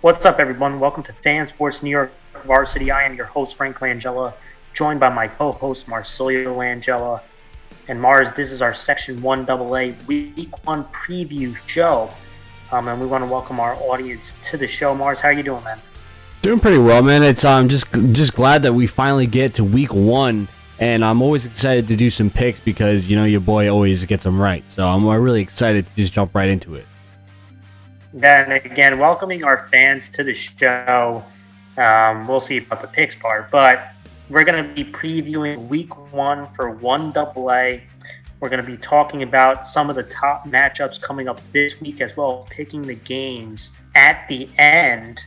What's up, everyone? Welcome to Fan Sports New York Varsity. I am your host, Frank Langella, joined by my co-host, Marsilio Langella. And Mars, this is our Section 1AA Week 1 preview show. And we want to welcome our audience to the show. Mars, how are you doing, man? Doing pretty well, man. It's just glad that we finally get to Week 1. And I'm always excited to do some picks because, you know, your boy always gets them right. So I'm really excited to just jump right into it. Then again, welcoming our fans to the show. We'll see about the picks part, but we're going to be previewing Week 1 for 1AA. We're going to be talking about some of the top matchups coming up this week, as well as picking the games at the end.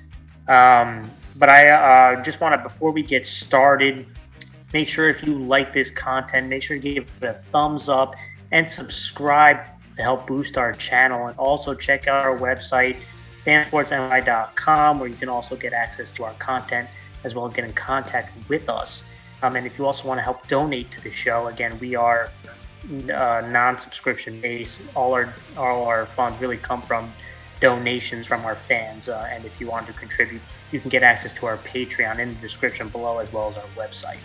But I just want to, before we get started, make sure if you like this content, make sure to give it a thumbs up and subscribe to help boost our channel. And also check out our website, fansportsny.com, where you can also get access to our content as well as get in contact with us. And if you also want to help donate to the show, again, we are non-subscription based. All our funds really come from donations from our fans. And if you want to contribute, you can get access to our Patreon in the description below, as well as our website.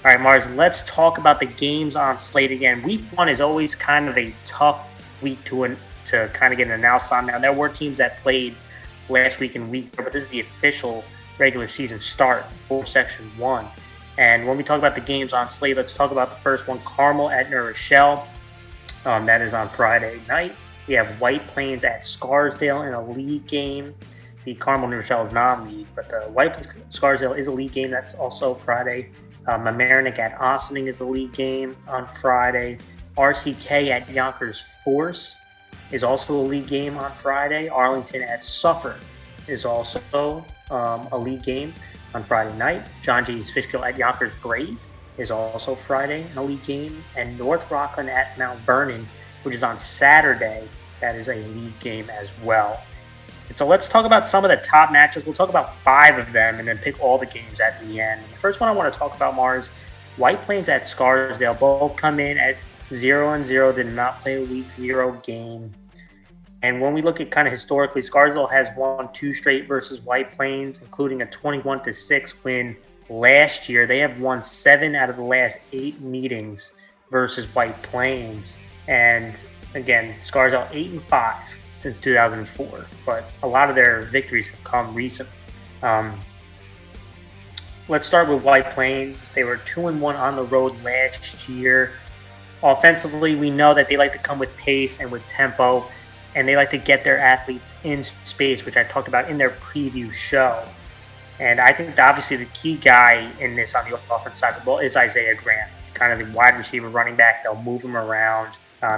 All right, Mars, let's talk about the games on slate again. Week 1 is always kind of a tough week to kind of get an analysis on. Now, there were teams that played last week in Week 4, but this is the official regular season start for Section 1. And when we talk about the games on slate, let's talk about the first one, Carmel at New Rochelle. That is on Friday night. We have White Plains at Scarsdale in a league game. The Carmel New Rochelle is non-league, but the White Plains Scarsdale is a league game. That's also Friday. Mamaroneck at Ossining is the league game on Friday. RCK at Yonkers Force is also a league game on Friday. Arlington at Suffern is also a league game on Friday night. John Jay's Fishkill at Yonkers Brave is also Friday in a league game. And North Rockland at Mount Vernon, which is on Saturday, that is a league game as well. And so let's talk about some of the top matchups. We'll talk about 5 of them and then pick all the games at the end. The first one I want to talk about, Mars, White Plains at Scarsdale. Both come in at 0-0, did not play a Week 0 game. And when we look at kind of historically, Scarsdale has won 2 straight versus White Plains, including a 21-6 win last year. They have won 7 out of the last 8 meetings versus White Plains. And again, Scarsdale 8-5 since 2004, but a lot of their victories have come recently. Let's start with White Plains. They were 2-1 on the road last year. Offensively, we know that they like to come with pace and with tempo, and they like to get their athletes in space, which I talked about in their preview show. And I think that obviously the key guy in this on the offensive side of the ball is Isaiah Graham, kind of the wide receiver running back. They'll move him around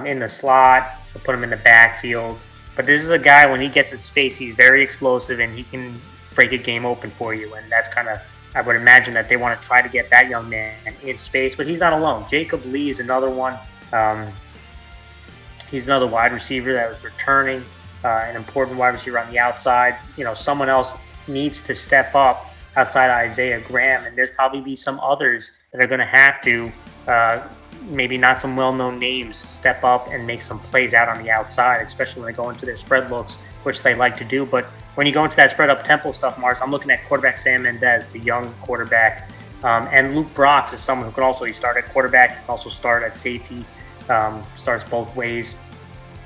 in the slot, they'll put him in the backfield. But this is a guy, when he gets in space, he's very explosive and he can break a game open for you. And that's kind of, I would imagine that they want to try to get that young man in space. But he's not alone. Jacob Lee is another one. He's another wide receiver that was returning, an important wide receiver on the outside. You know, someone else needs to step up outside Isaiah Graham. And there's probably be some others that are going to have to, maybe not some well-known names, step up and make some plays out on the outside, especially when they go into their spread looks, which they like to do. But when you go into that spread up tempo stuff, Mars, I'm looking at quarterback Sam Mendez, the young quarterback, and Luke Brox is someone who can also start at quarterback, can also start at safety, starts both ways.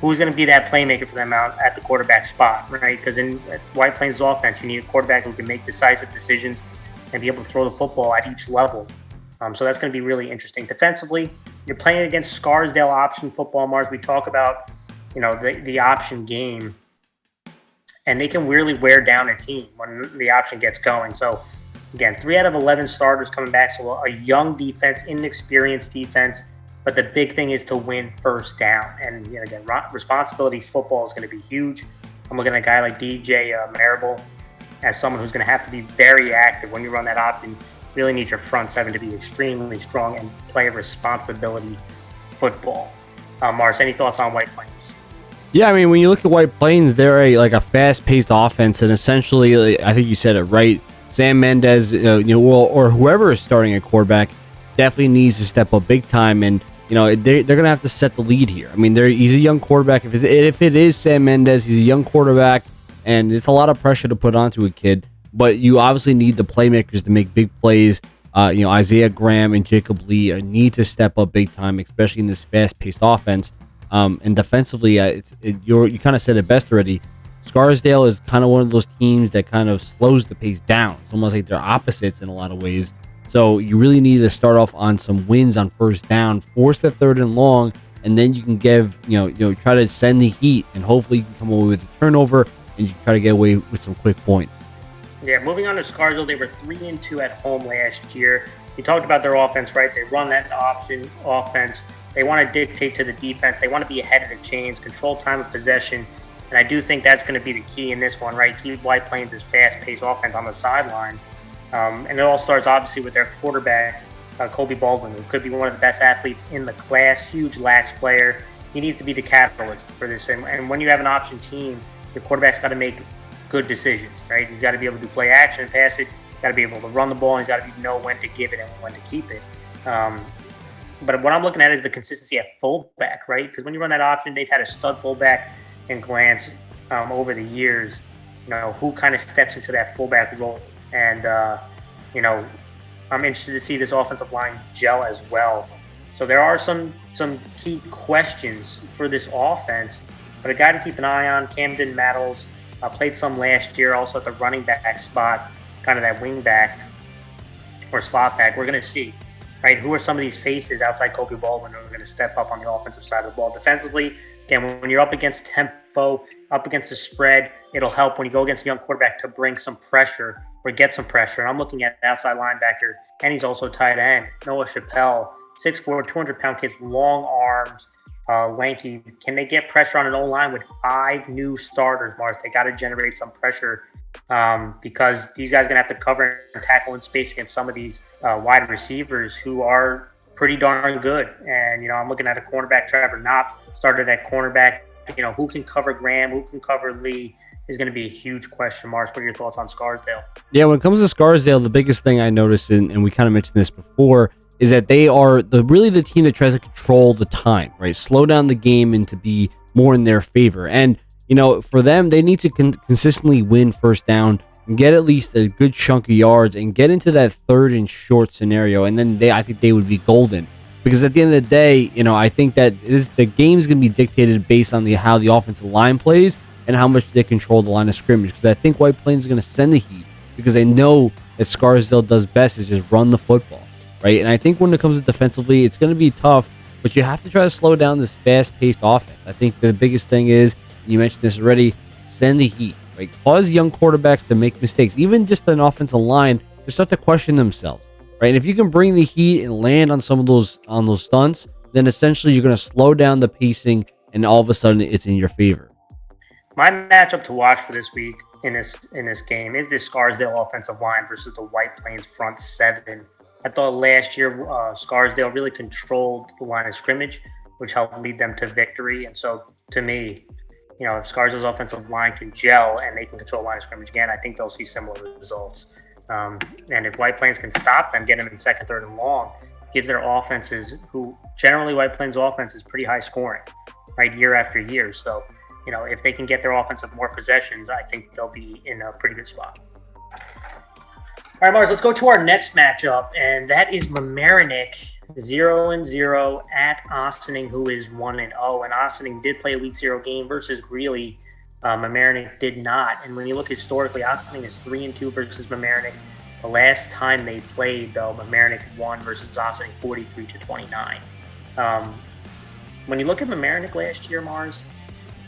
Who's going to be that playmaker for them out at the quarterback spot, right? Because in White Plains' offense, you need a quarterback who can make decisive decisions and be able to throw the football at each level. So that's going to be really interesting. Defensively, you're playing against Scarsdale option football, Mars. We talk about, you know, the option game, and they can really wear down a team when the option gets going. So, again, 3 out of 11 starters coming back. So a young defense, inexperienced defense, but the big thing is to win first down. And, you know, again, responsibility football is going to be huge. I'm looking at a guy like DJ Marable as someone who's going to have to be very active when you run that option. Really need your front 7 to be extremely strong and play responsibility football. Mars, any thoughts on White Plains? Yeah, I mean, when you look at White Plains, they're a fast-paced offense, and essentially, I think you said it right. Sam Mendez, or whoever is starting at quarterback, definitely needs to step up big time, and they're going to have to set the lead here. I mean, he's a young quarterback. If it is Sam Mendez, he's a young quarterback. and it's a lot of pressure to put onto a kid. But you obviously need the playmakers to make big plays. Isaiah Graham and Jacob Lee need to step up big time, especially in this fast-paced offense. And defensively, you kind of said it best already. Scarsdale is kind of one of those teams that kind of slows the pace down. It's almost like they're opposites in a lot of ways. So you really need to start off on some wins on first down, force the third and long, and then you can try to send the heat, and hopefully you can come away with a turnover and you can try to get away with some quick points. Yeah, moving on to Scarsdale, they were 3-2 at home last year. You talked about their offense, right? They run that option offense. They want to dictate to the defense. They want to be ahead of the chains, control time of possession. And I do think that's going to be the key in this one, right? Keep White Plains' fast-paced offense on the sideline. And it all starts, obviously, with their quarterback, Kobe Baldwin, who could be one of the best athletes in the class, huge lax player. He needs to be the catalyst for this. And when you have an option team, your quarterback's got to make good decisions, right? He's got to be able to play action and pass it. He's got to be able to run the ball. And he's got to know when to give it and when to keep it. But what I'm looking at is the consistency at fullback, right? Because when you run that option, they've had a stud fullback in Glance over the years. Who kind of steps into that fullback role. And, I'm interested to see this offensive line gel as well. So there are some key questions for this offense. But a guy to keep an eye on, Camden Mattles, played some last year, also at the running back spot, kind of that wing back or slot back. We're going to see, right, who are some of these faces outside Kobe Baldwin who are going to step up on the offensive side of the ball. Defensively, again, when you're up against tempo, up against the spread, it'll help when you go against a young quarterback to bring some pressure or get some pressure. And I'm looking at the outside linebacker, and he's also tight end, Noah Chappelle, 6'4", 200-pound kid, long arms, lanky. Can they get pressure on an O-line with 5 new starters, Mars? They got to generate some pressure because these guys are going to have to cover and tackle in space against some of these wide receivers who are pretty darn good. And, I'm looking at a cornerback, Trevor Knopp, started at cornerback. Who can cover Graham, who can cover Lee is going to be a huge question mark. What are your thoughts on Scarsdale? Yeah, when it comes to Scarsdale, the biggest thing I noticed, and we kind of mentioned this before, is that they are really the team that tries to control the time, right? Slow down the game and to be more in their favor. And, for them, they need to consistently win first down and get at least a good chunk of yards and get into that third and short scenario. And then I think they would be golden. Because at the end of the day, I think that the game is going to be dictated based on how the offensive line plays and how much they control the line of scrimmage. Because I think White Plains is going to send the heat because they know that Scarsdale does best is just run the football, right? And I think when it comes to defensively, it's going to be tough, but you have to try to slow down this fast-paced offense. I think the biggest thing is, you mentioned this already, send the heat, right? Cause young quarterbacks to make mistakes. Even just an offensive line, to start to question themselves. Right, and if you can bring the heat and land on some of those stunts, then essentially you're going to slow down the pacing, and all of a sudden it's in your favor. My matchup to watch for this week in this game is this Scarsdale offensive line versus the White Plains front seven. I thought last year Scarsdale really controlled the line of scrimmage, which helped lead them to victory. And so, to me, if Scarsdale's offensive line can gel and they can control line of scrimmage again, I think they'll see similar results. And if White Plains can stop them, get them in second, third, and long, give their offenses, who generally White Plains offense is pretty high scoring, right, year after year. So, if they can get their offense of more possessions, I think they'll be in a pretty good spot. All right, Mars, let's go to our next matchup, and that is Mamaroneck 0-0 at Ossining, who is 1-0. And Ossining did play a week 0 game versus Greeley. Mamaroneck did not. And when you look historically, Ossining is 3-2 versus Mamaroneck. The last time they played, though, Mamaroneck won versus Ossining 43-29. When you look at Mamaroneck last year, Mars,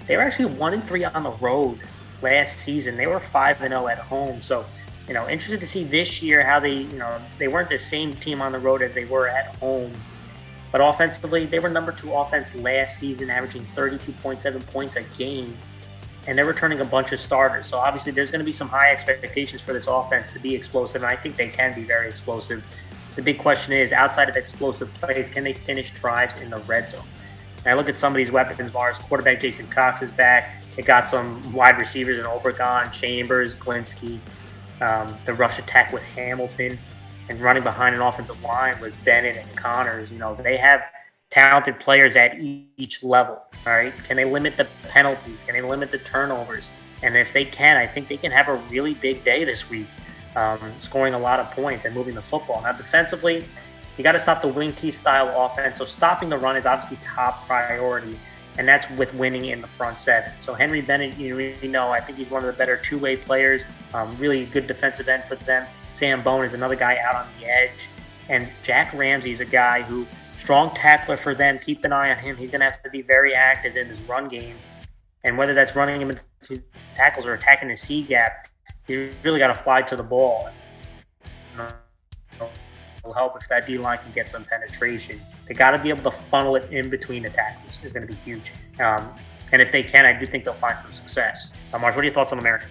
they were actually 1-3 on the road last season. They were 5-0 at home. So, interested to see this year how they weren't the same team on the road as they were at home. But offensively, they were number 2 offense last season, averaging 32.7 points a game. And they're returning a bunch of starters. So obviously there's going to be some high expectations for this offense to be explosive, and I think they can be very explosive. The big question is, outside of explosive plays, can they finish drives in the red zone? And I look at some of these weapons, Mars. Quarterback Jason Cox is back. They got some wide receivers in Obregon, Chambers, Glinsky. The rush attack with Hamilton, and running behind an offensive line with Bennett and Connors. They have talented players at each level. All right, can they limit the penalties? Can they limit the turnovers? And if they can, I think they can have a really big day this week, scoring a lot of points and moving the football. Now, defensively, you got to stop the wing T style offense. So stopping the run is obviously top priority, and that's with winning in the front seven. So Henry Bennett, I think he's one of the better two-way players, really good defensive end for them. Sam Bone is another guy out on the edge. And Jack Ramsey is a guy who, strong tackler for them. Keep an eye on him. He's going to have to be very active in his run game. And whether that's running him into tackles or attacking the C gap, you really got to fly to the ball. It'll help if that D-line can get some penetration. They got to be able to funnel it in between the tackles. It's going to be huge. And if they can, I do think they'll find some success. Marsh, what are your thoughts on Mamaroneck?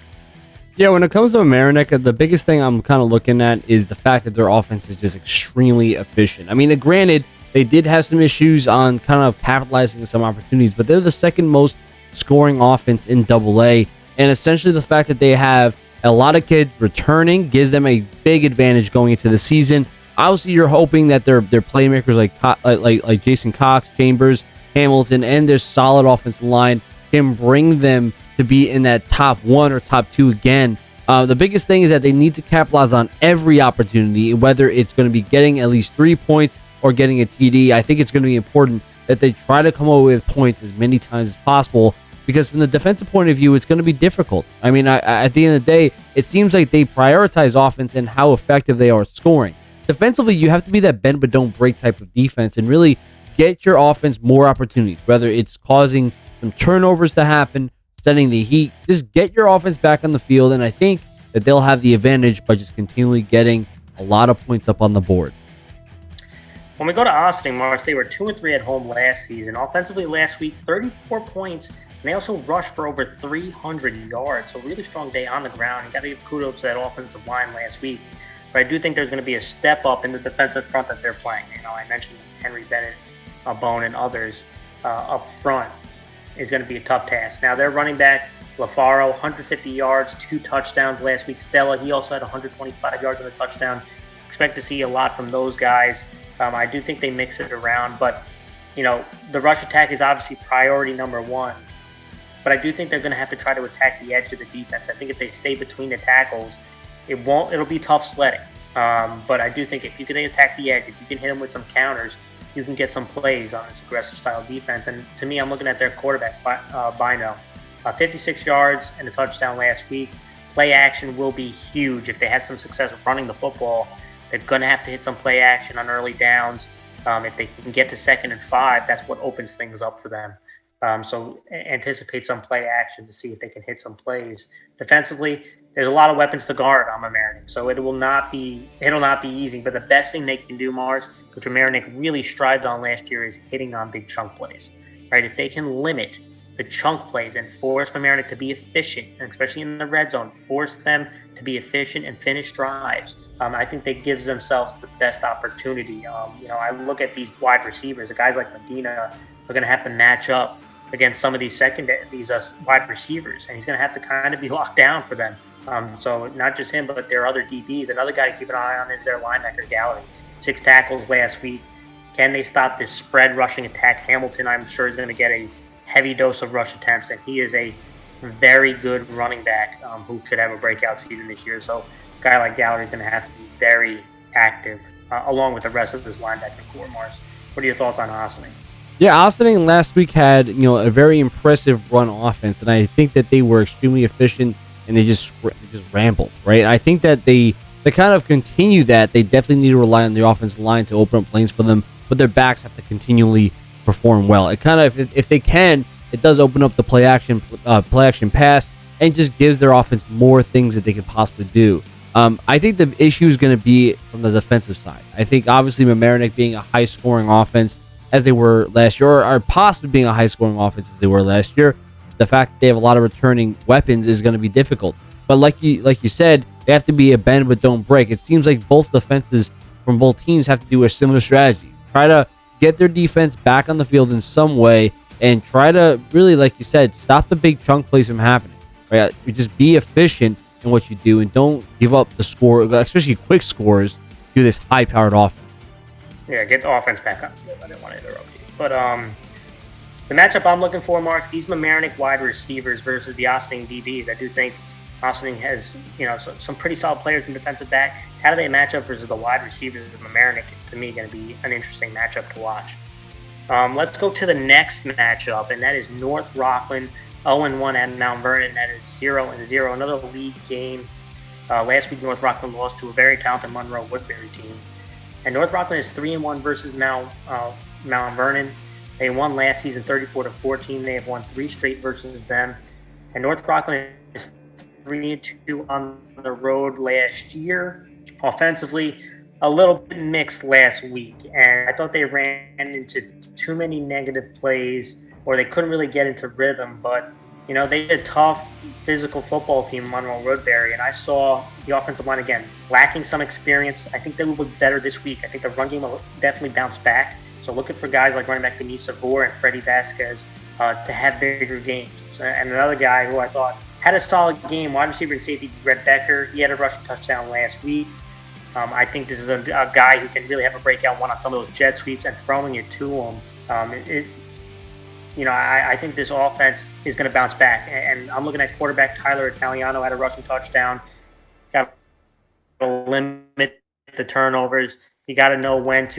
Yeah, when it comes to Mamaroneck, the biggest thing I'm kind of looking at is the fact that their offense is just extremely efficient. I mean, granted, they did have some issues on kind of capitalizing on some opportunities, but they're the second most scoring offense in AA. And essentially the fact that they have a lot of kids returning gives them a big advantage going into the season. Obviously, you're hoping that their playmakers like Jason Cox, Chambers, Hamilton, and their solid offensive line can bring them to be in that top one or top two again. The biggest thing is that they need to capitalize on every opportunity, whether it's going to be getting at least 3 points or getting a TD. I think it's going to be important that they try to come up with points as many times as possible, because from the defensive point of view, it's going to be difficult. I mean, at the end of the day, it seems like they prioritize offense and how effective they are at scoring. Defensively, you have to be that bend but don't break type of defense and really get your offense more opportunities, whether it's causing some turnovers to happen, setting the heat. Just get your offense back on the field, and I think that they'll have the advantage by just continually getting a lot of points up on the board. When we go to Ossining, Mars, they were 2-3 at home last season. Offensively last week, 34 points, and they also rushed for over 300 yards. So really strong day on the ground. You got to give kudos to that offensive line last week. But I do think there's going to be a step up in the defensive front that they're playing. I mentioned Henry Bennett, Bone, and others up front is going to be a tough task. Now, their running back, LaFaro, 150 yards, 2 touchdowns last week. Stella, he also had 125 yards and a touchdown. Expect to see a lot from those guys. I do think they mix it around, but, the rush attack is obviously priority number one. But I do think they're going to have to try to attack the edge of the defense. I think if they stay between the tackles, it'll be tough sledding. But I do think if you can attack the edge, if you can hit them with some counters, you can get some plays on this aggressive style defense. And to me, I'm looking at their quarterback, Bino. 56 yards and a touchdown last week. Play action will be huge. If they have some success with running the football, they're going to have to hit some play action on early downs. If they can get to 2nd and 5, that's what opens things up for them. So anticipate some play action to see if they can hit some plays. Defensively, there's a lot of weapons to guard on Mamaroneck, so it'll not be easy. But the best thing they can do, Mars, which Mamaroneck really strived on last year, is hitting on big chunk plays. Right? If they can limit the chunk plays and force Mamaroneck to be efficient, and especially in the red zone, force them to be efficient and finish drives, I think that gives themselves the best opportunity. I look at these wide receivers, the guys like Medina are going to have to match up against some of these wide receivers, and he's going to have to kind of be locked down for them. So not just him, but their other DBs. Another guy to keep an eye on is their linebacker gallery. 6 tackles last week. Can they stop this spread rushing attack? Hamilton, I'm sure, is going to get a heavy dose of rush attempts, and he is a very good running back who could have a breakout season this year. So a guy like Gallery is going to have to be very active, along with the rest of this linebacker core, Mars. What are your thoughts on Ossining? Yeah, Ossining last week had a very impressive run offense, and I think that they were extremely efficient, and they just rambled, right? I think that they kind of continue that. They definitely need to rely on the offensive line to open up lanes for them, but their backs have to continually perform well. It kind of, if they can, it does open up the play action pass and just gives their offense more things that they could possibly do. I think the issue is going to be from the defensive side. I think obviously Mamaroneck being a high scoring offense as they were last year, or possibly being a high scoring offense as they were last year, the fact that they have a lot of returning weapons is going to be difficult. But like you said, they have to be a bend but don't break. It seems like both defenses from both teams have to do a similar strategy. Try to get their defense back on the field in some way and try to really, like you said, stop the big chunk plays from happening. Right? You just be efficient in what you do and don't give up the score, especially quick scores, to this high-powered offense. Yeah, get the offense back up. I didn't want to interrupt you. But The matchup I'm looking for, Marks, these Mamaroneck wide receivers versus the Ossining DBs. I do think Ossining has, some pretty solid players in defensive back. How do they match up versus the wide receivers of Mamaroneck is, to me, going to be an interesting matchup to watch. Let's go to the next matchup, and that is North Rockland 0-1 at Mount Vernon. That is 0-0. Another league game. Last week, North Rockland lost to a very talented Monroe Woodbury team. And North Rockland is 3-1 versus Mount Vernon. They won last season 34-14. They have won 3 straight versus them. And North Rockland is 3-2 on the road last year. Offensively, a little bit mixed last week. And I thought they ran into too many negative plays, or they couldn't really get into rhythm. But, they did a tough physical football team, Monroe Woodbury, and I saw the offensive line, again, lacking some experience. I think they will be better this week. I think the run game will definitely bounce back. So looking for guys like running back Denise Savor and Freddie Vasquez to have bigger games. And another guy who I thought had a solid game, wide receiver and safety, Brett Becker. He had a rushing touchdown last week. I think this is a guy who can really have a breakout one on some of those jet sweeps and throwing it to him. I think this offense is going to bounce back. And I'm looking at quarterback Tyler Italiano had a rushing touchdown. Got to limit the turnovers. You got to know when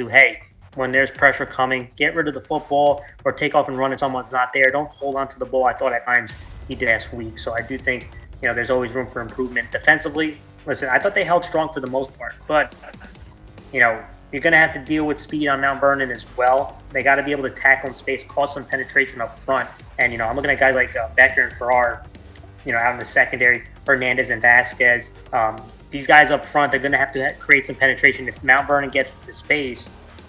there's pressure coming, get rid of the football or take off and run if someone's not there. Don't hold on to the ball. I thought at times he did last week. So I do think, there's always room for improvement. Defensively, listen, I thought they held strong for the most part. But, you're going to have to deal with speed on Mount Vernon as well. They got to be able to tackle in space, cause some penetration up front. And, I'm looking at guys like Becker and Farrar, out in the secondary, Hernandez and Vasquez. These guys up front, they're going to have to create some penetration. If Mount Vernon gets to space,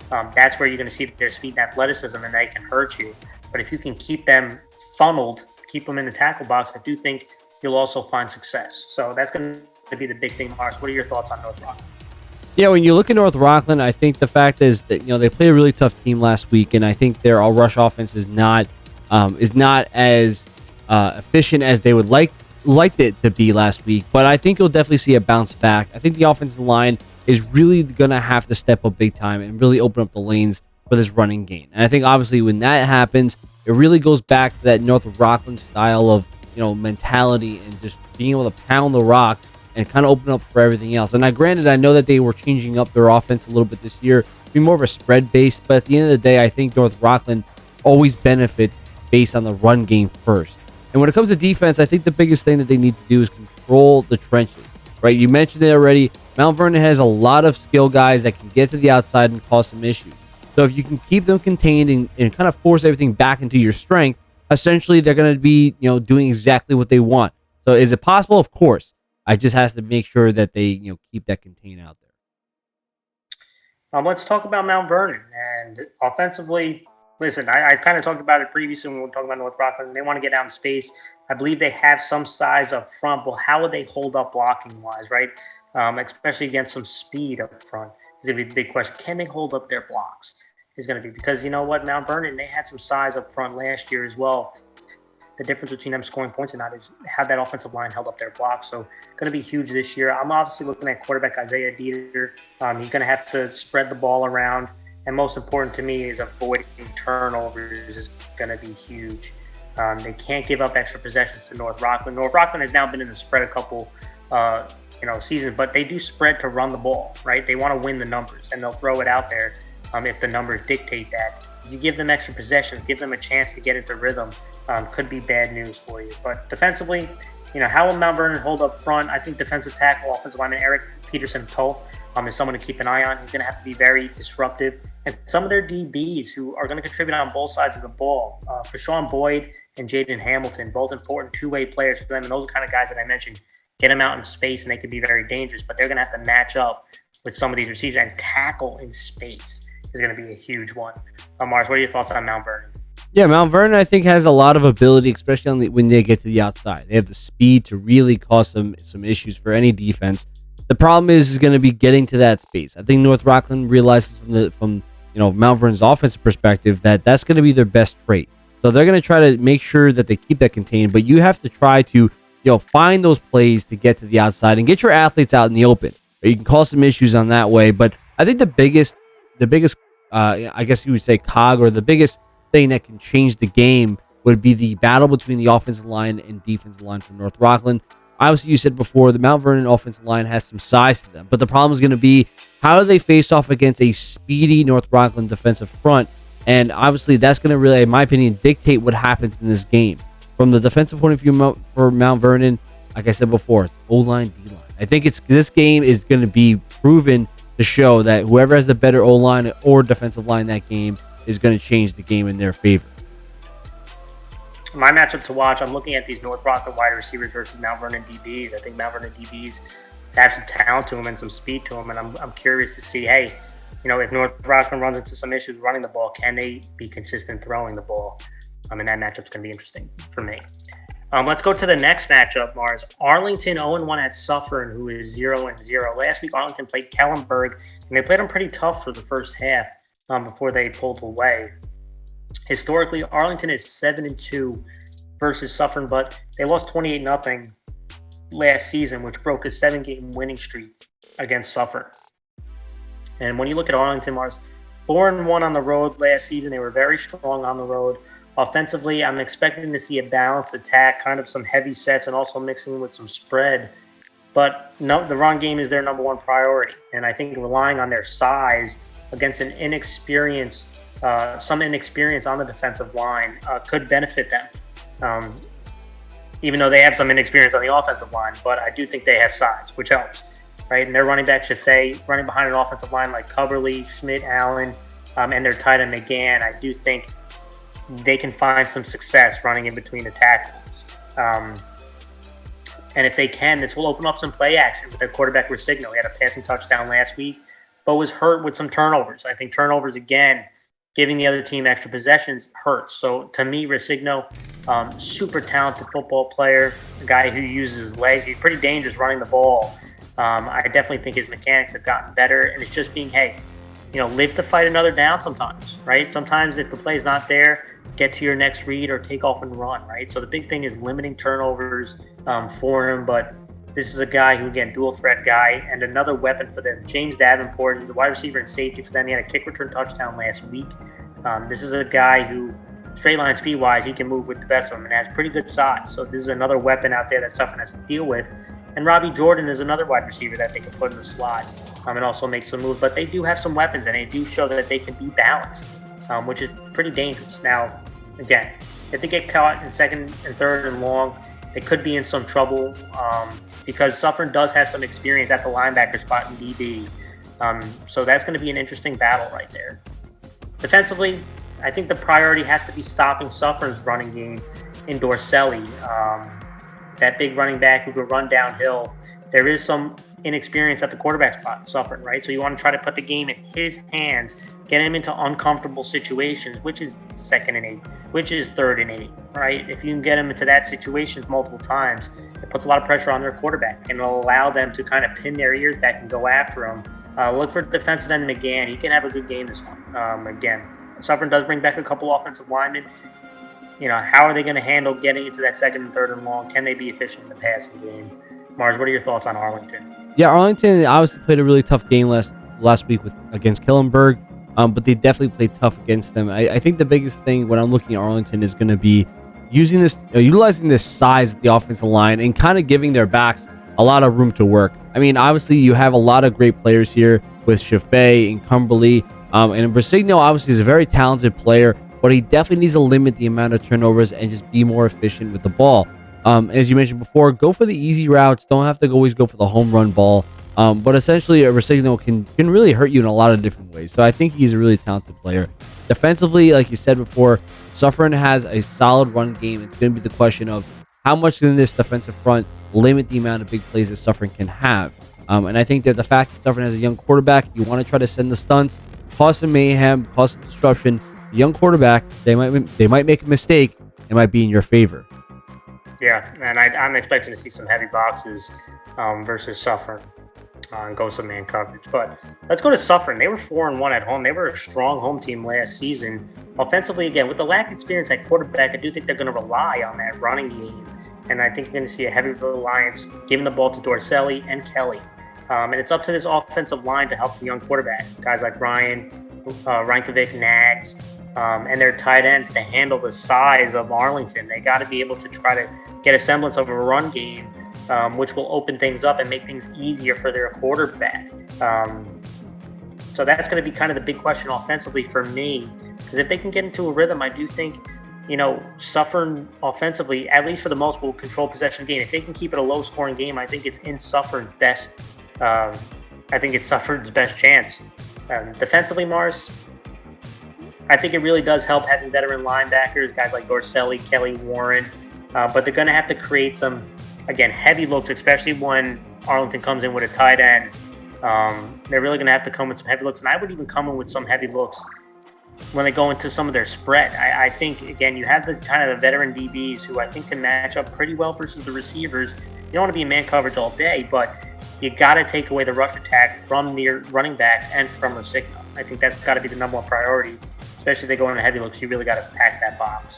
that's where you're going to see their speed and athleticism, and they can hurt you. But if you can keep them funneled, keep them in the tackle box, I do think you'll also find success. So that's going to be the big thing, Mars. What are your thoughts on North Rockland? Yeah, when you look at North Rockland, I think the fact is that they played a really tough team last week, and I think their all rush offense is not as efficient as they would like it to be last week. But I think you'll definitely see a bounce back. I think the offensive line is really gonna have to step up big time and really open up the lanes for this running game. And I think obviously when that happens, it really goes back to that North Rockland style of mentality and just being able to pound the rock and kind of open up for everything else. And I know that they were changing up their offense a little bit this year, be more of a spread based, but at the end of the day, I think North Rockland always benefits based on the run game first. And when it comes to defense, I think the biggest thing that they need to do is control the trenches, right? You mentioned it already. Mount Vernon has a lot of skill guys that can get to the outside and cause some issues. So if you can keep them contained and kind of force everything back into your strength, essentially they're going to be, doing exactly what they want. So is it possible? Of course. I just have to make sure that they, keep that contained out there. Let's talk about Mount Vernon. And offensively, listen, I kind of talked about it previously when we were talking about North Rockland. They want to get out in space. I believe they have some size up front. Well, how would they hold up blocking-wise, right? Especially against some speed up front. Is going to be the big question. Can they hold up their blocks? Is going to be because you know what, Mount Vernon, they had some size up front last year as well. The difference between them scoring points and not is how that offensive line held up their blocks. So going to be huge this year. I'm obviously looking at quarterback Isaiah Dieter. He's going to have to spread the ball around. And most important to me is avoiding turnovers is going to be huge. They can't give up extra possessions to North Rockland. North Rockland has now been in the spread a couple seasons, but they do spread to run the ball, right? They want to win the numbers, and they'll throw it out there if the numbers dictate that. If you give them extra possessions, give them a chance to get into rhythm, could be bad news for you. But defensively, how will Mount Vernon hold up front? I think defensive tackle, offensive lineman Eric Peterson-Toll is someone to keep an eye on. He's going to have to be very disruptive. And some of their DBs who are going to contribute on both sides of the ball, for Sean Boyd and Jaden Hamilton, both important two-way players for them. And those are the kind of guys that I mentioned. Get them out in space, and they could be very dangerous. But they're going to have to match up with some of these receivers, and tackle in space is going to be a huge one. Mars, what are your thoughts on Mount Vernon? Yeah, Mount Vernon, I think, has a lot of ability, especially when they get to the outside. They have the speed to really cause some issues for any defense. The problem is going to be getting to that space. I think North Rockland realizes from Mount Vernon's offensive perspective that that's going to be their best trait. So they're going to try to make sure that they keep that contained, but you have to try to find those plays to get to the outside and get your athletes out in the open. You can cause some issues on that way, but I think the biggest I guess you would say cog, or the biggest thing that can change the game would be the battle between the offensive line and defensive line from North Rockland. Obviously, you said before, the Mount Vernon offensive line has some size to them, but the problem is going to be how do they face off against a speedy North Rockland defensive front? And obviously, that's going to really, in my opinion, dictate what happens in this game. From the defensive point of view for Mount Vernon, like I said before, it's O-line, D-line. I think this game is going to be proven to show that whoever has the better O-line or defensive line that game is going to change the game in their favor. My matchup to watch, I'm looking at these North Rockland wide receivers versus Mount Vernon DBs. I think Mount Vernon DBs have some talent to them and some speed to them, and I'm curious to see, hey, if North Rockland runs into some issues running the ball, can they be consistent throwing the ball? And that matchup's going to be interesting for me. Let's go to the next matchup, Mars. Arlington 0-1 at Suffern, who is 0-0. Last week, Arlington played Kellenberg, and they played them pretty tough for the first half before they pulled away. Historically, Arlington is 7-2 versus Suffern, but they lost 28-0 last season, which broke a 7-game winning streak against Suffern. And when you look at Arlington, Mars, 4-1 on the road last season. They were very strong on the road. Offensively, I'm expecting to see a balanced attack, kind of some heavy sets, and also mixing with some spread. But no, the run game is their number one priority. And I think relying on their size against an some inexperience on the defensive line could benefit them. Even though they have some inexperience on the offensive line, but I do think they have size, which helps, right? And their running back, Shafay, running behind an offensive line like Coverly, Schmidt, Allen, and their tight end, McGann, I do think they can find some success running in between the tackles. And if they can, this will open up some play action with their quarterback, Resigno. He had a passing touchdown last week, but was hurt with some turnovers. I think turnovers, again, giving the other team extra possessions hurts. So to me, Resigno, super talented football player, a guy who uses his legs. He's pretty dangerous running the ball. I definitely think his mechanics have gotten better, and it's just being, hey, live to fight another down sometimes, right? Sometimes if the play's not there, get to your next read or take off and run, right? So the big thing is limiting turnovers for him, but this is a guy who, again, dual threat guy, and another weapon for them. James Davenport, he's a wide receiver and safety for them. He had a kick return touchdown last week. This is a guy who, straight line speed-wise, he can move with the best of them and has pretty good size. So this is another weapon out there that Suffern has to deal with. And Robbie Jordan is another wide receiver that they can put in the slot and also make some moves. But they do have some weapons, and they do show that they can be balanced, which is pretty dangerous. Now, again, if they get caught in second and third and long, they could be in some trouble because Suffern does have some experience at the linebacker spot in DB. So that's going to be an interesting battle right there. Defensively, I think the priority has to be stopping Suffern's running game in Dorselli. That big running back who can run downhill. There is some inexperience at the quarterback spot in Suffern, right? So you want to try to put the game in his hands, get him into uncomfortable situations, which is 2nd and 8, which is 3rd and 8, right? If you can get him into that situations multiple times, it puts a lot of pressure on their quarterback, and it'll allow them to kind of pin their ears back and go after him. Look for defensive end McGann. He can have a good game this one. Again, Suffern does bring back a couple offensive linemen. How are they going to handle getting into that 2nd and 3rd and long? Can they be efficient in the passing game? Mars, what are your thoughts on Arlington? Yeah, Arlington obviously played a really tough game last week against Kellenberg, but they definitely played tough against them. I think the biggest thing when I'm looking at Arlington is going to be utilizing this size at the offensive line and kind of giving their backs a lot of room to work. I mean, obviously you have a lot of great players here with Shafay and Cumberly, and Resigno obviously is a very talented player, but he definitely needs to limit the amount of turnovers and just be more efficient with the ball. As you mentioned before, go for the easy routes. Don't have to always go for the home run ball. But essentially, a Resigno can really hurt you in a lot of different ways. So I think he's a really talented player. Defensively, like you said before, Suffern has a solid run game. It's going to be the question of how much can this defensive front limit the amount of big plays that Suffern can have. And I think that the fact that Suffern has a young quarterback, you want to try to send the stunts, cause some mayhem, cause some disruption. The young quarterback, they might make a mistake. It might be in your favor. Yeah, and I'm expecting to see some heavy boxes versus Suffern and go some man coverage. But let's go to Suffern. They were 4-1 at home. They were a strong home team last season. Offensively, again, with the lack of experience at quarterback, I do think they're going to rely on that running game. And I think you're going to see a heavy reliance giving the ball to Dorselli and Kelly. And it's up to this offensive line to help the young quarterback. Guys like Ryan, Reinkovic, Nags, and their tight ends to handle the size of Arlington. They got to be able to try to get a semblance of a run game, which will open things up and make things easier for their quarterback. So that's going to be kind of the big question offensively for me, because if they can get into a rhythm, I do think, Suffern offensively, at least for the most, will control possession game. If they can keep it a low-scoring game, I think it's in Suffern's best. I think it's Suffern's best chance. Defensively, Mars, I think it really does help having veteran linebackers, guys like Dorselli, Kelly, Warren, but they're going to have to create some, again, heavy looks, especially when Arlington comes in with a tight end. They're really going to have to come with some heavy looks, and I would even come in with some heavy looks when they go into some of their spread. I think, again, you have the kind of the veteran DBs who I think can match up pretty well versus the receivers. You don't want to be in man coverage all day, but you got to take away the rush attack from the running back and from Rosicno. I think that's got to be the number one priority, especially if they go into heavy looks. You really got to pack that box.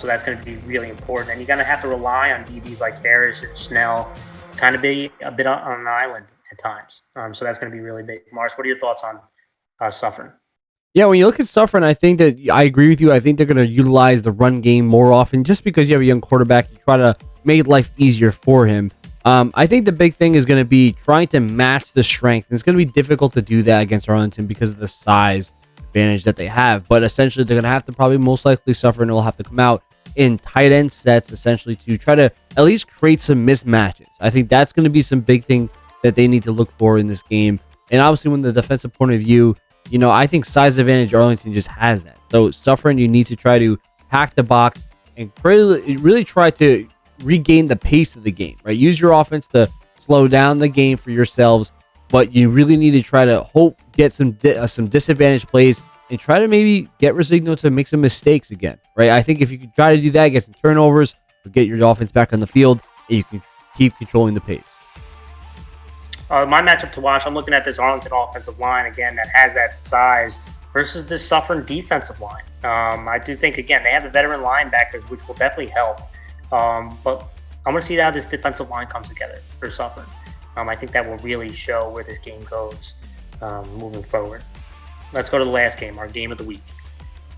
So that's going to be really important. And you're going to have to rely on DBs like Harris and Snell, kind of be a bit on an island at times. So that's going to be really big. Mars, what are your thoughts on Suffern? Yeah, when you look at Suffern, I think that I agree with you. I think they're going to utilize the run game more often just because you have a young quarterback. You try to make life easier for him. I think the big thing is going to be trying to match the strength. And it's going to be difficult to do that against Arlington because of the size advantage that they have. But essentially, they're going to have to probably most likely Suffern will have to come out in tight end sets essentially to try to at least create some mismatches. I think that's going to be some big thing that they need to look for in this game. And obviously, when the defensive point of view, I think size advantage Arlington just has that. So Suffern, you need to try to pack the box and really try to regain the pace of the game, right? Use your offense to slow down the game for yourselves, but you really need to try to get some disadvantaged plays and try to maybe get Rosicno to make some mistakes again, right? I think if you can try to do that, get some turnovers, get your offense back on the field, and you can keep controlling the pace. My matchup to watch, I'm looking at this Arlington offensive line, again, that has that size versus this Suffern defensive line. I do think, again, they have the veteran linebackers, which will definitely help. But I'm going to see how this defensive line comes together for Suffern. I think that will really show where this game goes moving forward. Let's go to the last game, our game of the week.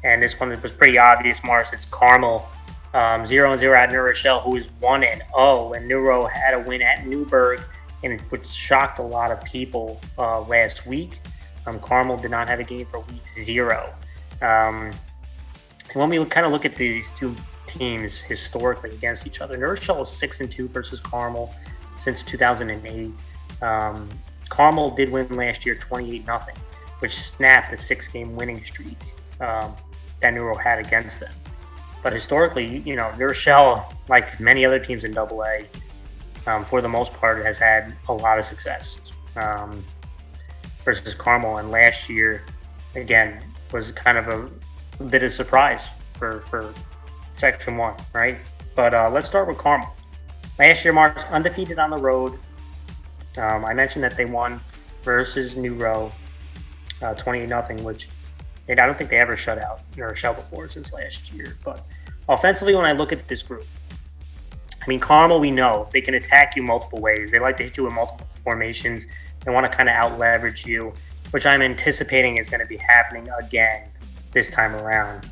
And this one was pretty obvious, Mars. It's Carmel 0-0 at New Rochelle, who is 1-0. And Neuro had a win at Newburgh, and which shocked a lot of people last week. Carmel did not have a game for week 0. When we kind of look at these two teams historically against each other, New Rochelle is 6-2 versus Carmel since 2008. Carmel did win last year 28-0, which snapped a 6-game winning streak that New Rochelle had against them. But historically, New Rochelle, like many other teams in AA, for the most part, has had a lot of success versus Carmel. And last year, again, was kind of a bit of surprise for Section 1, right? But let's start with Carmel. Last year, Mark's undefeated on the road. I mentioned that they won versus New Row 28-0, which I don't think they ever shut out New Rochelle before since last year. But offensively, when I look at this group, Carmel, we know they can attack you multiple ways. They like to hit you with multiple formations. They want to kind of out-leverage you, which I'm anticipating is going to be happening again this time around.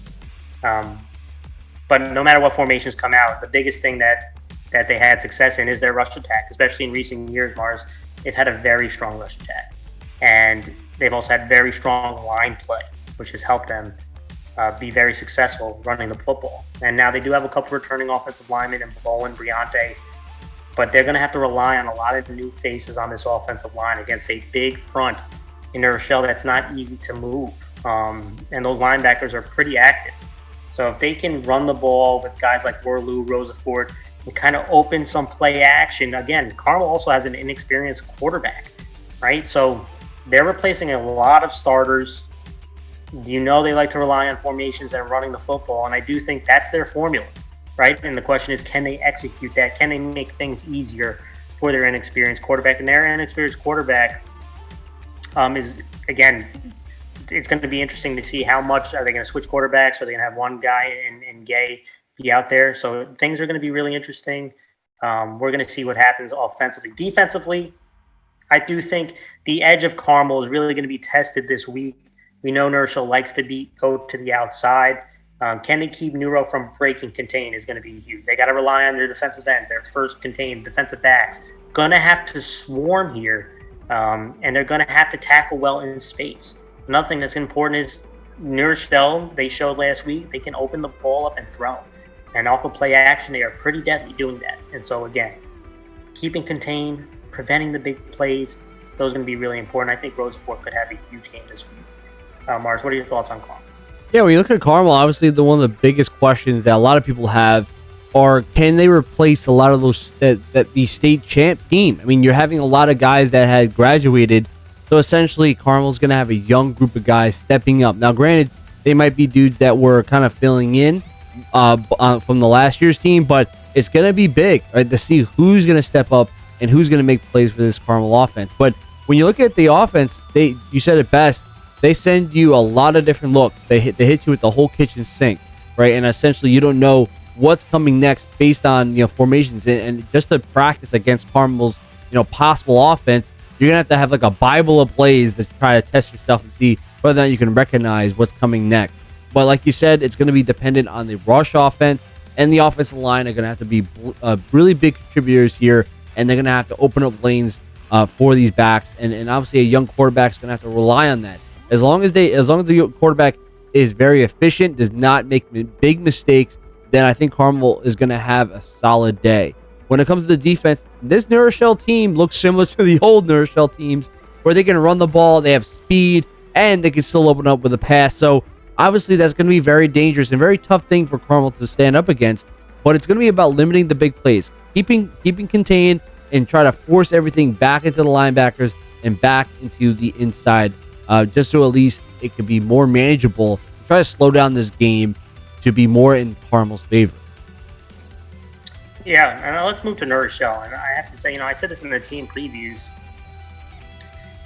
But no matter what formations come out, the biggest thing that they had success in is their rush attack, especially in recent years, Mars. They've had a very strong rush attack. And they've also had very strong line play, which has helped them be very successful running the football. And now they do have a couple returning offensive linemen in Bo and Briante, but they're going to have to rely on a lot of new faces on this offensive line against a big front in New Rochelle that's not easy to move. And those linebackers are pretty active. So if they can run the ball with guys like Warloo, Rosafort, and kind of open some play action, again, Carmel also has an inexperienced quarterback, right? So they're replacing a lot of starters. They like to rely on formations and running the football, and I do think that's their formula, right? And the question is, can they execute that? Can they make things easier for their inexperienced quarterback? And their inexperienced quarterback is, again, it's going to be interesting to see how much are they going to switch quarterbacks? Are they going to have one guy and Gay be out there? So things are going to be really interesting. We're going to see what happens offensively. Defensively, I do think the edge of Carmel is really going to be tested this week We know Nurschel likes to go to the outside. Can they keep Neuro from breaking contain is going to be huge. They got to rely on their defensive ends, their first contained defensive backs. Going to have to swarm here, and they're going to have to tackle well in space. Another thing that's important is Nurschel, they showed last week, they can open the ball up and throw. And off of play action, they are pretty deadly doing that. And so, again, keeping contained, preventing the big plays, those are going to be really important. I think Rosenfort could have a huge game this week. Mars, what are your thoughts on Carmel? Yeah, when you look at Carmel, obviously one of the biggest questions that a lot of people have are, can they replace a lot of those the state champ team? I mean, you're having a lot of guys that had graduated, so essentially Carmel's going to have a young group of guys stepping up. Now, granted, they might be dudes that were kind of filling in from the last year's team, but it's going to be big, right, to see who's going to step up and who's going to make plays for this Carmel offense. But when you look at the offense, you said it best. They send you a lot of different looks. They hit you with the whole kitchen sink, right? And essentially, you don't know what's coming next based on formations and just to practice against Carmel's possible offense. You're gonna have like a Bible of plays to try to test yourself and see whether or not you can recognize what's coming next. But like you said, it's going to be dependent on the rush offense, and the offensive line are going to have to be really big contributors here, and they're going to have to open up lanes for these backs, and obviously a young quarterback is going to have to rely on that. As long as the quarterback is very efficient, does not make big mistakes, then I think Carmel is going to have a solid day. When it comes to the defense, this Nurschel team looks similar to the old Nurschel teams, where they can run the ball, they have speed, and they can still open up with a pass. So obviously that's going to be very dangerous and very tough thing for Carmel to stand up against. But it's going to be about limiting the big plays, keeping contained, and try to force everything back into the linebackers and back into the inside. Just so at least it can be more manageable. Try to slow down this game to be more in Carmel's favor. Yeah, and let's move to Nurschel. And I have to say, I said this in the team previews.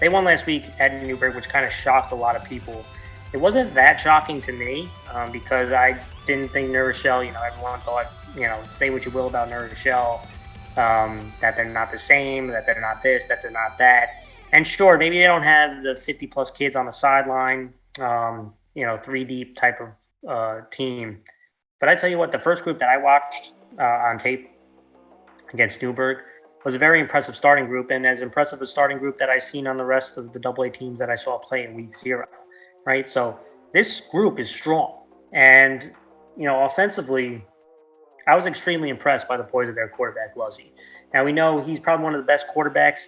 They won last week at Newburgh, which kind of shocked a lot of people. It wasn't that shocking to me because I didn't think Nurschel, everyone thought, say what you will about Nurschel, that they're not the same, that they're not this, that they're not that. And sure, maybe they don't have the 50-plus kids on the sideline, 3-deep type of team. But I tell you what, the first group that I watched on tape against Newburgh was a very impressive starting group, and as impressive a starting group that I've seen on the rest of the AA teams that I saw play in week 0, right? So this group is strong. And, offensively, I was extremely impressed by the poise of their quarterback, Luzzy. Now, we know he's probably one of the best quarterbacks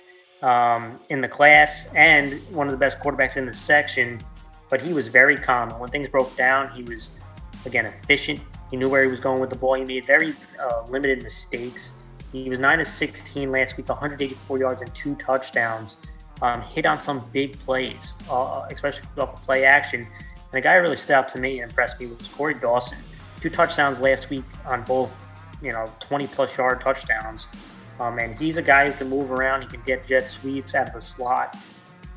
in the class and one of the best quarterbacks in the section, but he was very calm. And when things broke down, he was, again, efficient. He knew where he was going with the ball. He made very limited mistakes. He was 9 of 16 last week, 184 yards and 2 touchdowns. Hit on some big plays, especially off play action. And the guy who really stood out to me and impressed me was Corey Dawson. 2 touchdowns last week on both, 20-plus yard touchdowns. And he's a guy who can move around. He can get jet sweeps out of the slot.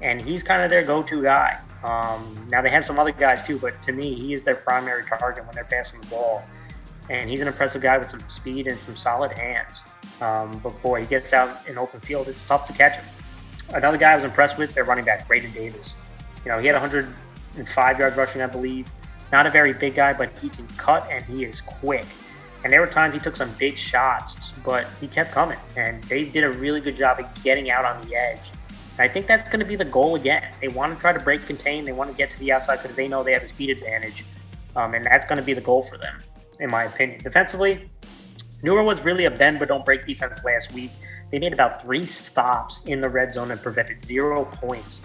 And he's kind of their go-to guy. Now, they have some other guys too, but to me, he is their primary target when they're passing the ball. And he's an impressive guy with some speed and some solid hands. But boy, he gets out in open field. It's tough to catch him. Another guy I was impressed with, their running back, Braden Davis. He had 105 yards rushing, I believe. Not a very big guy, but he can cut and he is quick. And there were times he took some big shots, but he kept coming. And they did a really good job of getting out on the edge. And I think that's going to be the goal again. They want to try to break contain. They want to get to the outside because they know they have a speed advantage. And that's going to be the goal for them, in my opinion. Defensively, Newer was really a bend but don't break defense last week. They made about 3 stops in the red zone and prevented 0 points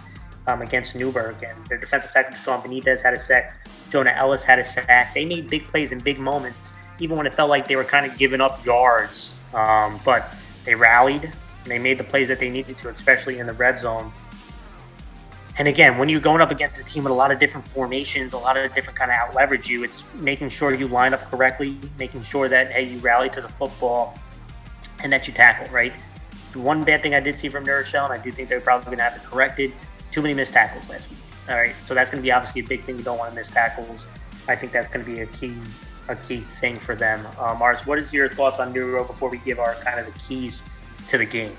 against Newburgh. And their defensive tackle, Sean Benitez, had a sack. Jonah Ellis had a sack. They made big plays in big moments, even when it felt like they were kind of giving up yards. But they rallied, and they made the plays that they needed to, especially in the red zone. And again, when you're going up against a team with a lot of different formations, a lot of different kind of out-leverage you, it's making sure you line up correctly, making sure that, hey, you rally to the football, and that you tackle, right? The one bad thing I did see from Nurschel, and I do think they're probably going to have it corrected, too many missed tackles last week. All right, so that's going to be obviously a big thing. You don't want to miss tackles. I think that's going to be a key thing for them. Mars, what is your thoughts on Neuro before we give our kind of the keys to the game?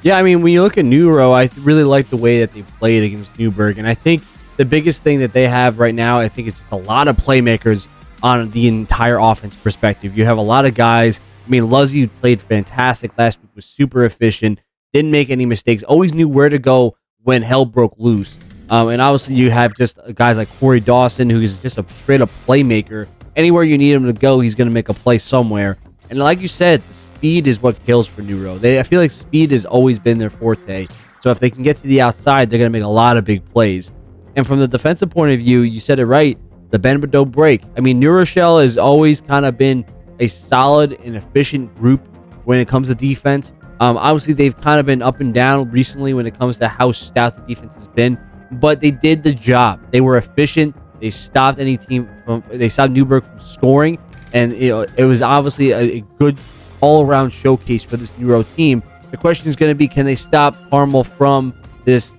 Yeah, I mean, when you look at Neuro, I really like the way that they played against Newburgh, and I think the biggest thing that they have right now, I think, is just a lot of playmakers on the entire offense perspective. You have a lot of guys. I mean, Luzzy played fantastic last week, was super efficient, didn't make any mistakes, always knew where to go when hell broke loose. And obviously, you have just guys like Corey Dawson, who's just a straight-up playmaker. Anywhere you need him to go, he's going to make a play somewhere. And like you said, speed is what kills for Neuro. I feel like speed has always been their forte. So if they can get to the outside, they're going to make a lot of big plays. And from the defensive point of view, you said it right, the bend but don't break. I mean, New Rochelle has always kind of been a solid and efficient group when it comes to defense. Obviously, they've kind of been up and down recently when it comes to how stout the defense has been. But they did the job. They were efficient. They stopped they stopped Newburgh from scoring, and it was obviously a good all-around showcase for this Neuro team. The question is going to be, can they stop Carmel from this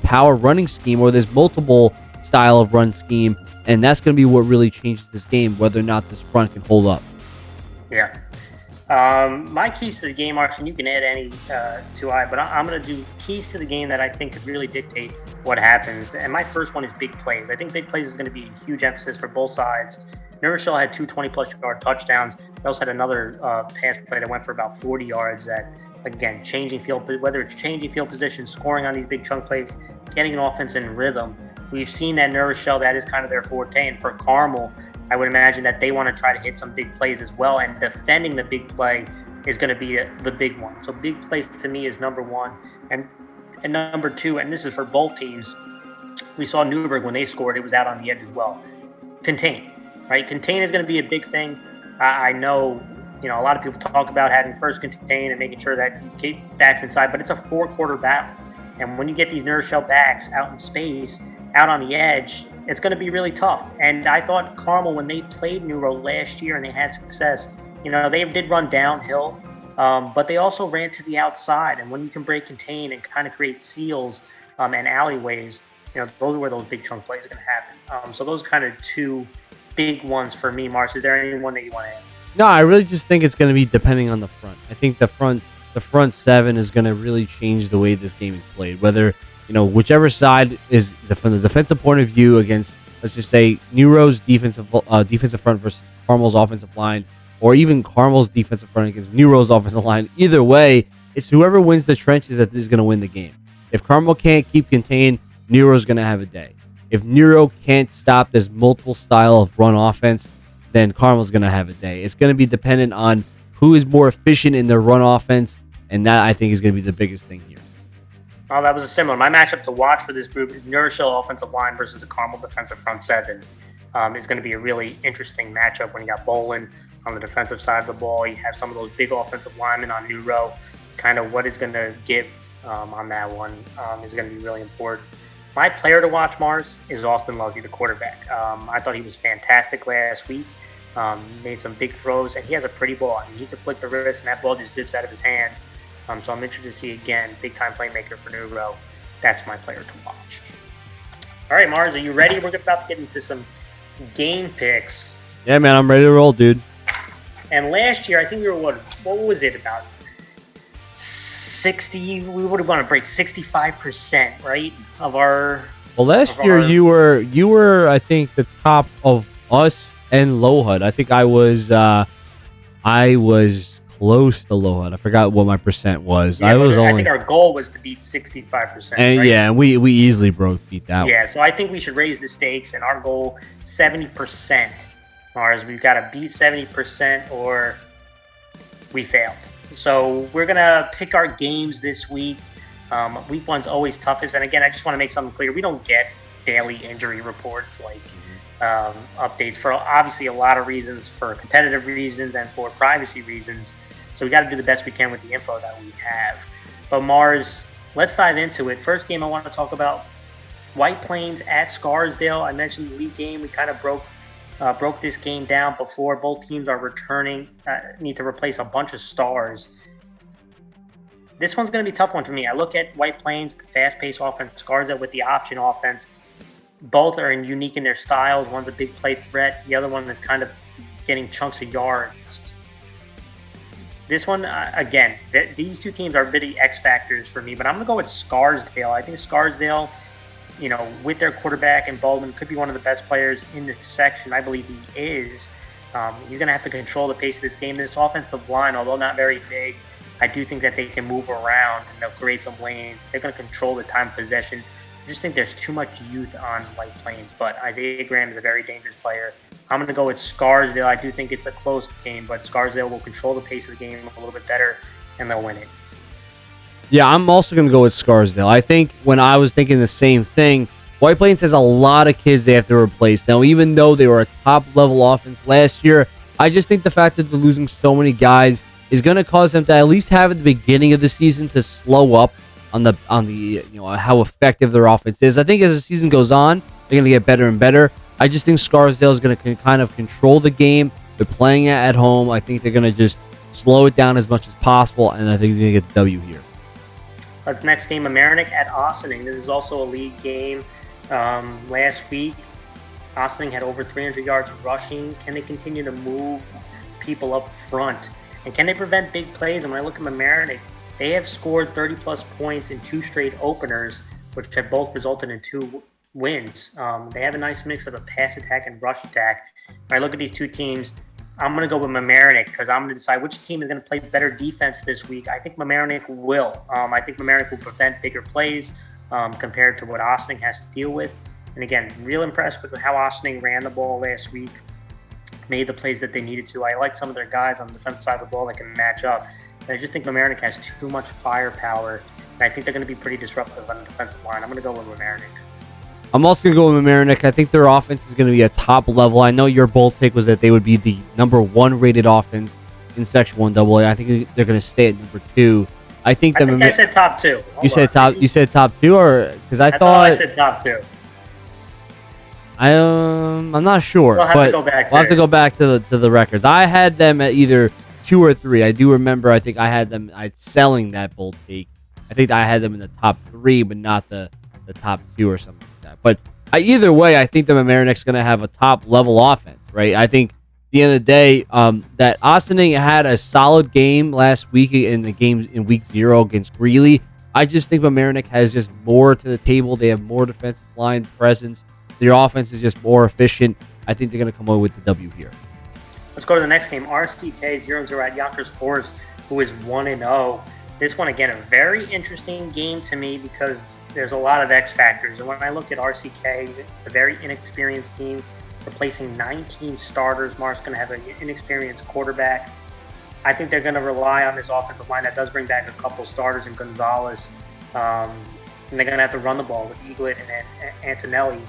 power running scheme, or this multiple style of run scheme? And that's going to be what really changes this game, whether or not this front can hold up. Yeah. My keys to the game, Arson, you can add any to I, but I'm going to do keys to the game that I think could really dictate what happens. And my first one is big plays. I think big plays is going to be a huge emphasis for both sides. New Rochelle had 2 20-plus yard touchdowns. They also had another pass play that went for about 40 yards that, again, whether it's changing field position, scoring on these big chunk plays, getting an offense in rhythm. We've seen that New Rochelle, that is kind of their forte. And for Carmel, I would imagine that they want to try to hit some big plays as well, and defending the big play is going to be the big one. So big plays to me is number one. And number two, and this is for both teams, we saw Newburgh when they scored, it was out on the edge as well. Contain, right? Contain is going to be a big thing. I know, a lot of people talk about having first contain and making sure that you keep backs inside, but it's a 4-quarter battle. And when you get these New Rochelle backs out in space, out on the edge, it's going to be really tough. And I thought Carmel, when they played Neuro last year and they had success, they did run downhill, but they also ran to the outside. And when you can break contain and kind of create seals and alleyways, those are where those big chunk plays are going to happen. So those kind of 2 big ones for me. Mars, is there any one that you want to add? No, I really just think it's going to be depending on the front. I think the front 7 is going to really change the way this game is played. Whether whichever side is from the defensive point of view against, let's just say, Neuro's defensive front versus Carmel's offensive line, or even Carmel's defensive front against Neuro's offensive line. Either way, it's whoever wins the trenches that is going to win the game. If Carmel can't keep contained, Neuro's going to have a day. If Neuro can't stop this multiple style of run offense, then Carmel's going to have a day. It's going to be dependent on who is more efficient in their run offense, and that, I think, is going to be the biggest thing here. Oh, that was a similar. My matchup to watch for this group is New Rochelle offensive line versus the Carmel defensive front 7. Is going to be a really interesting matchup when you got Bolin on the defensive side of the ball. You have some of those big offensive linemen on Neuro. Kind of what is going to give on that one is going to be really important. My player to watch, Mars, is Austin Luzzy, the quarterback. I thought he was fantastic last week. Made some big throws, and he has a pretty ball. I mean, he can flick the wrist, and that ball just zips out of his hands. So I'm interested to see, again, big-time playmaker for Neuro. That's my player to watch. All right, Mars, are you ready? We're about to get into some game picks. Yeah, man, I'm ready to roll, dude. And last year, I think we were, what was it, about 60? We would have want to break 65%, right, of our... Well, last year you were, I think, the top of us and Lohud. I think I was close to Lohud. I forgot what my percent was. Yeah, I think our goal was to beat 65%. And right? yeah, we easily beat that. Yeah, so I think we should raise the stakes, and our goal 70%. Mars, we've got to beat 70% or we failed. So we're gonna pick our games this week. Week 1's always toughest, and again, I just want to make something clear. We don't get daily injury reports like updates for obviously a lot of reasons, for competitive reasons and for privacy reasons. So we got to do the best we can with the info that we have. But Mars, let's dive into it. First game I want to talk about, White Plains at Scarsdale. I mentioned the league game. We kind of broke this game down before. Both teams are returning, need to replace a bunch of stars. This one's going to be a tough one for me. I look at White Plains, the fast-paced offense, Scarsdale with the option offense. Both are unique in their styles. One's a big play threat. The other one is kind of getting chunks of yards. This one, again, these two teams are really X factors for me, but I'm going to go with Scarsdale. I think Scarsdale with their quarterback, and Baldwin could be one of the best players in this section. I believe he is. He's going to have to control the pace of this game. This offensive line, although not very big, I do think that they can move around and they'll create some lanes. They're going to control the time of possession. I just think there's too much youth on White Plains, but Isaiah Graham is a very dangerous player. I'm going to go with Scarsdale. I do think it's a close game, but Scarsdale will control the pace of the game a little bit better, and they'll win it. Yeah, I'm also going to go with Scarsdale. I think when I was thinking the same thing, White Plains has a lot of kids they have to replace. Now, even though they were a top-level offense last year, I just think the fact that they're losing so many guys is going to cause them to at least have at the beginning of the season to slow up on the how effective their offense is. I think as the season goes on, they're going to get better and better. I just think Scarsdale is going to kind of control the game. They're playing it at home. I think they're going to just slow it down as much as possible, and I think they're going to get the W here. Let's next game, Mamaroneck at Ossining. This is also a league game. Last week, Ossining had over 300 yards rushing. Can they continue to move people up front? And can they prevent big plays? And when I look at Mamaroneck, they have scored 30-plus points in 2 straight openers, which have both resulted in 2 wins. They have a nice mix of a pass attack and rush attack. When I look at these 2 teams, I'm going to go with Mamaroneck because I'm going to decide which team is going to play better defense this week. I think Mamaroneck will. I think Mamaroneck will prevent bigger plays compared to what Ossining has to deal with. And again, real impressed with how Ossining ran the ball last week, made the plays that they needed to. I like some of their guys on the defensive side of the ball that can match up. And I just think Mamaroneck has too much firepower, and I think they're going to be pretty disruptive on the defensive line. I'm going to go with Mamaroneck. I'm also going to go with Mamaroneck. I think their offense is going to be a top level. I know your bold take was that they would be the number 1 rated offense in Section 1AA. I think they're going to stay at number 2. I think I said top 2. You said top 2, or because I thought I said top 2. I'm not sure. We'll have to go back to the records. I had them at either 2 or 3. I do remember. I think I had them. Selling that bold take. I think I had them in the top 3, but not the top 2 or something like that. But either way, I think the Mamaroneck's going to have a top level offense, right? I think at the end of the day, that Ossining had a solid game last week in the games in week 0 against Greeley. I just think Mamaroneck has just more to the table. They have more defensive line presence. Their offense is just more efficient. I think they're going to come away with the W here. Let's go to the next game. RCK 0-0 at Yonkers Forest, who is 1-0. This one, again, a very interesting game to me because there's a lot of X factors. And when I look at RCK, it's a very inexperienced team, replacing 19 starters. Mark's going to have an inexperienced quarterback. I think they're going to rely on this offensive line that does bring back a couple starters in Gonzalez. And they're going to have to run the ball with Eaglet and Antonelli.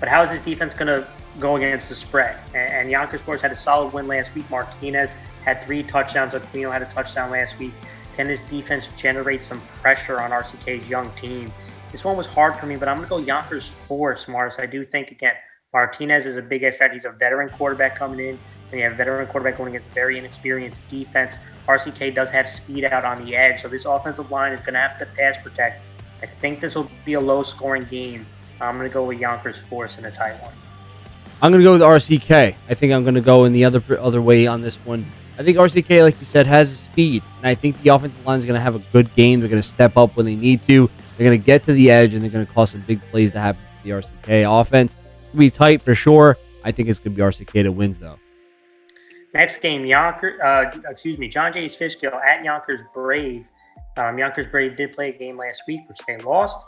But how is this defense going to go against the spread? And Yonkers Forest had a solid win last week. Martinez had 3 touchdowns. Aquino had a touchdown last week. Can this defense generate some pressure on RCK's young team? This one was hard for me, but I'm going to go Yonkers Forest, Mars. I do think, again, Martinez is a big X factor. He's a veteran quarterback coming in. When you have a veteran quarterback going against a very inexperienced defense, RCK does have speed out on the edge. So this offensive line is going to have to pass protect. I think this will be a low-scoring game. I'm going to go with Yonkers Forest in a tight one. I'm going to go with RCK. I think I'm going to go in the other way on this one. I think RCK, like you said, has the speed. And I think the offensive line is going to have a good game. They're going to step up when they need to. They're going to get to the edge, and they're going to cause some big plays to happen to the RCK offense. It's going to be tight for sure. I think it's going to be RCK that wins, though. Next game, John Jay's Fishkill at Yonkers Brave. Yonkers Brave did play a game last week, which they lost.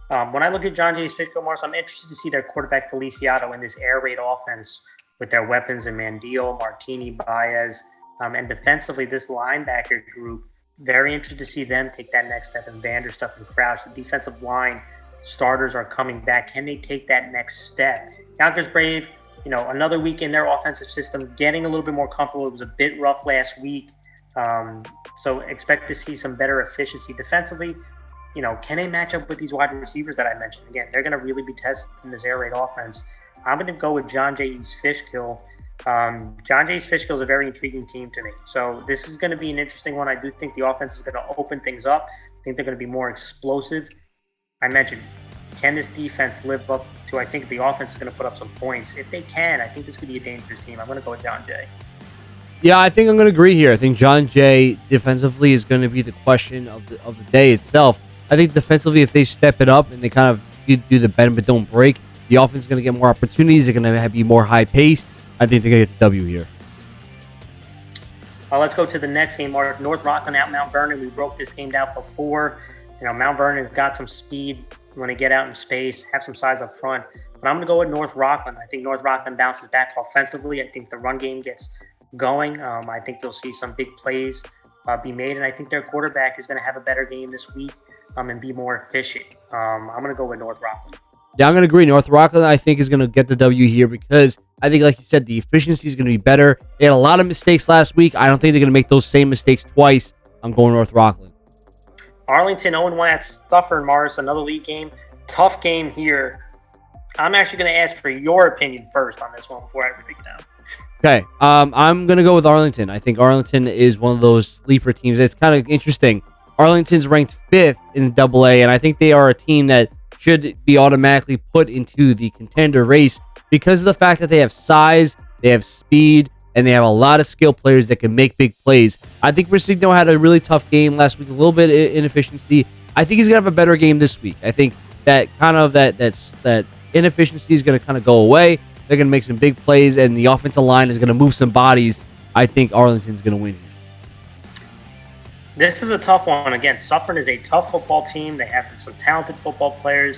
When I look at John Jay's Fishkill, Mars, I'm interested to see their quarterback Feliciano in this air raid offense with their weapons in Mandil, Martini, Baez, and defensively this linebacker group. Very interested to see them take that next step in Vanderstuff and Crouch. The defensive line starters are coming back. Can they take that next step? Yonkers Brave, another week in their offensive system, getting a little bit more comfortable. It was a bit rough last week. So expect to see some better efficiency defensively. Can they match up with these wide receivers that I mentioned? Again, they're going to really be tested in this air raid offense. I'm going to go with John Jay's Fishkill. John Jay's Fishkill is a very intriguing team to me. So this is going to be an interesting one. I do think the offense is going to open things up. I think they're going to be more explosive. I mentioned, can this defense live up to, I think the offense is going to put up some points. If they can, I think this could be a dangerous team. I'm going to go with John Jay. Yeah, I think I'm going to agree here. I think John Jay defensively is going to be the question of the day itself. I think defensively, if they step it up and they kind of do the bend but don't break, the offense is going to get more opportunities. They're going to be more high-paced. I think they're going to get the W here. Let's go to the next game, Mark. North Rockland at Mount Vernon. We broke this game down before. Mount Vernon's got some speed when they get out in space, have some size up front. But I'm going to go with North Rockland. I think North Rockland bounces back offensively. I think the run game gets going. I think you'll see some big plays be made, and I think their quarterback is going to have a better game this week and be more efficient. I'm going to go with North Rockland. Yeah, I'm going to agree. North Rockland, I think, is going to get the W here because I think, like you said, the efficiency is going to be better. They had a lot of mistakes last week. I don't think they're going to make those same mistakes twice. I'm going North Rockland. Arlington 0-1 at Suffern, Mars, another league game. Tough game here. I'm actually going to ask for your opinion first on this one before I break it down. Okay, I'm going to go with Arlington. I think Arlington is one of those sleeper teams. It's kind of interesting. Arlington's ranked 5th in AA, and I think they are a team that should be automatically put into the contender race because of the fact that they have size, they have speed, and they have a lot of skill players that can make big plays. I think Resigno had a really tough game last week, a little bit of inefficiency. I think he's going to have a better game this week. I think that kind of that inefficiency is going to kind of go away. They're going to make some big plays, and the offensive line is going to move some bodies. I think Arlington's going to win here. This is a tough one. Again, Suffern is a tough football team. They have some talented football players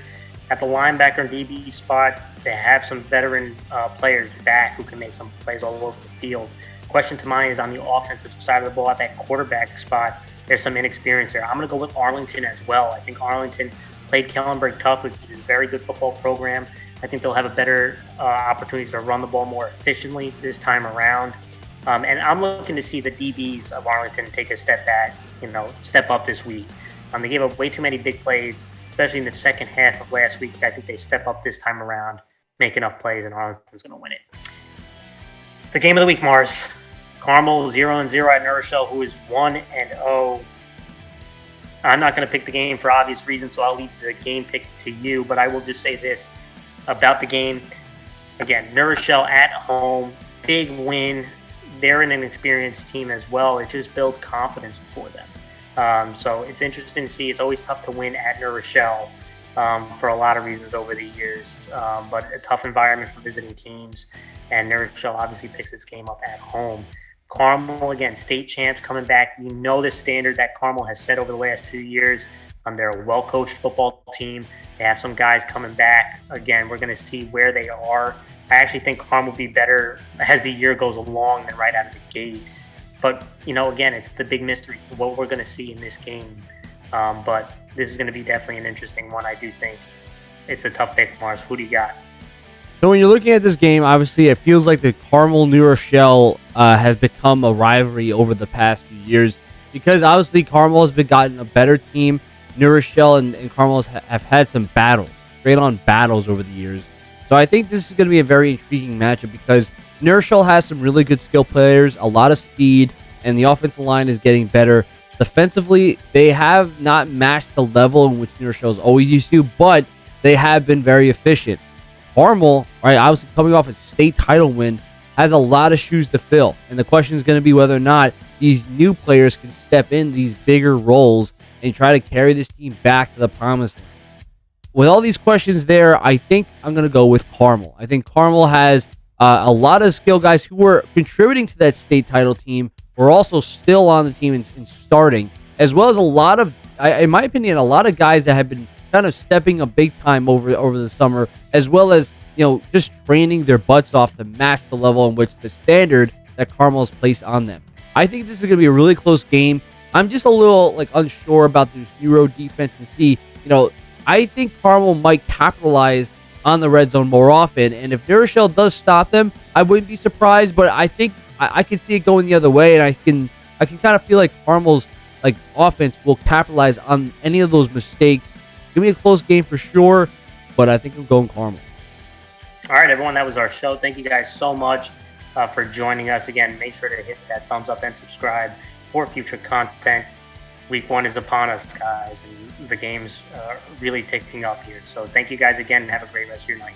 at the linebacker and DB spot. They have some veteran players back who can make some plays all over the field. Question to mine is on the offensive side of the ball at that quarterback spot. There's some inexperience there. I'm going to go with Arlington as well. I think Arlington played Kellenberg tough, which is a very good football program. I think they'll have a better opportunity to run the ball more efficiently this time around. And I'm looking to see the DBs of Arlington take a step back, step up this week. They gave up way too many big plays, especially in the second half of last week. I think they step up this time around, make enough plays, and Arlington's going to win it. The game of the week, Mars. Carmel 0-0 at New Rochelle, who is 1-0. I'm not going to pick the game for obvious reasons, so I'll leave the game pick to you. But I will just say this about the game. Again, New Rochelle at home, big win. They're an inexperienced team as well. It just builds confidence for them. So it's interesting to see. It's always tough to win at New Rochelle for a lot of reasons over the years. But a tough environment for visiting teams. And New Rochelle obviously picks this game up at home. Carmel, again, state champs coming back. You know the standard that Carmel has set over the last few years. They're a well-coached football team. They have some guys coming back. Again, we're going to see where they are. I actually think Carmel will be better as the year goes along than right out of the gate. But, again, it's the big mystery of what we're going to see in this game. But this is going to be definitely an interesting one. I do think it's a tough pick, Mars. Who do you got? So when you're looking at this game, obviously it feels like the Carmel-New Rochelle has become a rivalry over the past few years because obviously Carmel has gotten a better team. New Rochelle and Carmel have had some battles, straight-on battles over the years. So I think this is going to be a very intriguing matchup because New Rochelle has some really good skill players, a lot of speed, and the offensive line is getting better. Defensively, they have not matched the level in which New Rochelle is always used to, but they have been very efficient. Carmel, right, obviously coming off a state title win, has a lot of shoes to fill. And the question is going to be whether or not these new players can step in these bigger roles and try to carry this team back to the promised land. With all these questions there, I think I'm going to go with Carmel. I think Carmel has a lot of skill guys who were contributing to that state title team, who are also still on the team and starting, as well as a lot of, in my opinion, a lot of guys that have been kind of stepping up big time over the summer, as well as, just training their butts off to match the level in which the standard that Carmel has placed on them. I think this is going to be a really close game. I'm just a little unsure about this Euro defense and see, I think Carmel might capitalize on the red zone more often. And if New Rochelle does stop them, I wouldn't be surprised, but I think I can see it going the other way. And I can kind of feel like Carmel's offense will capitalize on any of those mistakes. Give me a close game for sure, but I think I'm going Carmel. All right, everyone, that was our show. Thank you guys so much for joining us. Again, make sure to hit that thumbs up and subscribe for future content. Week 1 is upon us, guys, and the game's really ticking up here. So thank you guys again, and have a great rest of your night.